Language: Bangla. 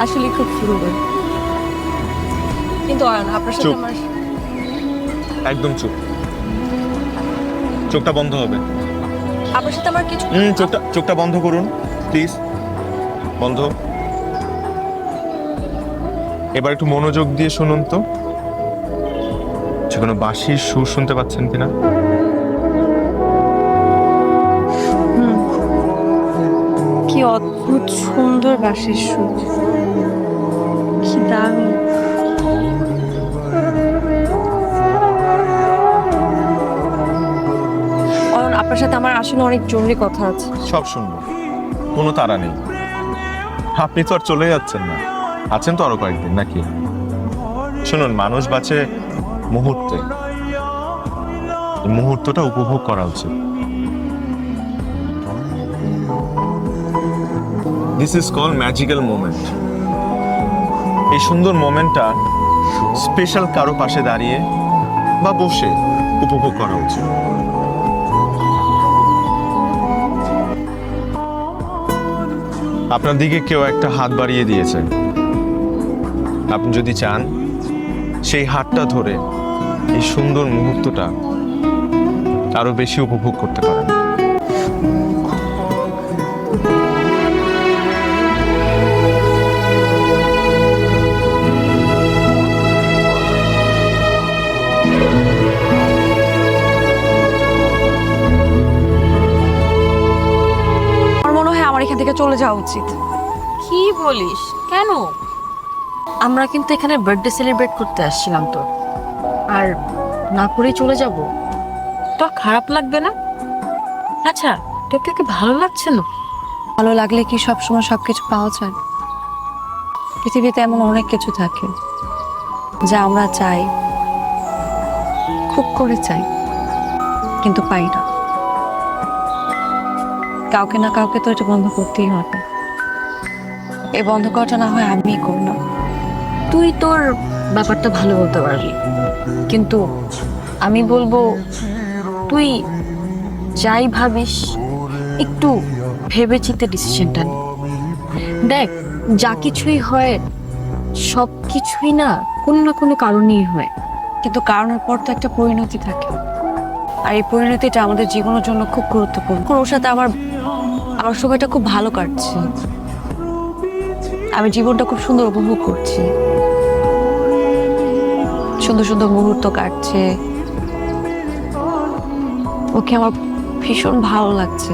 আসলে খুব সুন্দর। কিন্তু অয়ন, আপনার সাথে চুপ। আমার একদম চুপ, চোখটা বন্ধ হবে। আপনার সাথে আমার কিছু চোখটা বন্ধ করুন প্লিজ, বন্ধ। এবার একটু মনোযোগ দিয়ে শুনুন তো, কোনো বাঁশির সুর শুনতে পাচ্ছেন কিনা? কি অদ্ভুত সুন্দর বাঁশির সুর, কি দারুণ। অয়ন, আপনার সাথে আমার আসলে অনেক জরুরি কথা আছে। সব শুনবো, কোনো তাড়া নেই। আপনি তো আর চলে যাচ্ছেন না, আছেন তো আরো কয়েকদিন নাকি? শুনুন, মানুষ বাঁচে মুহূর্তে, মুহূর্তটা উপভোগ করা উচিত। This is call magical moment. এই সুন্দর মোমেন্টটা স্পেশাল কারো পাশে দাঁড়িয়ে বা বসে উপভোগ করা উচিত। আপনার দিকে কেউ একটা হাত বাড়িয়ে দিয়েছে, আপনি যদি চান সেই হাতটা ধরে এই সুন্দর মুহূর্তটা আরো বেশি উপভোগ করতে পারেন। আমার মনে হয় আমার এখান থেকে চলে যাওয়া উচিত। কি বলিস? কেন? আমরা কিন্তু এখানে বার্থডে সেলিব্রেট করতে আসছিলাম তো, আর না করেই চলে যাব? তোর খারাপ লাগবে না? আচ্ছা, তোকে কি ভালো লাগছে না? ভালো লাগলে কি সবসময় সবকিছু পাওয়া যায়? পৃথিবীতে এমন অনেক কিছু থাকে যা আমরা চাই, খুব করে চাই, কিন্তু পাই না। কাউকে না কাউকে তো এটা বন্ধ করতেই হবে। এই বন্ধ করাটা না হয় আমিই করলাম। তুই তোর ব্যাপারটা ভালো বলতে পারবি, কিন্তু আমি বলবো তুই যাই ভাবিস একটু ভেবেচিন্তে ডিসিশনটা নে। দেখ, যা কিছুই হয় সব কিছুই না কোনো না কোনো কারণেই হয়। কিন্তু কারণের পর তো একটা পরিণতি থাকে, আর এই পরিণতিটা আমাদের জীবনের জন্য খুব গুরুত্বপূর্ণ। ওর সাথে আমার আমার সময়টা খুব ভালো কাটছে, আমি জীবনটা খুব সুন্দর উপভোগ করছি, সুন্দর সুন্দর মুহূর্ত কাটছে, ওকে আমার ভীষণ ভালো লাগছে।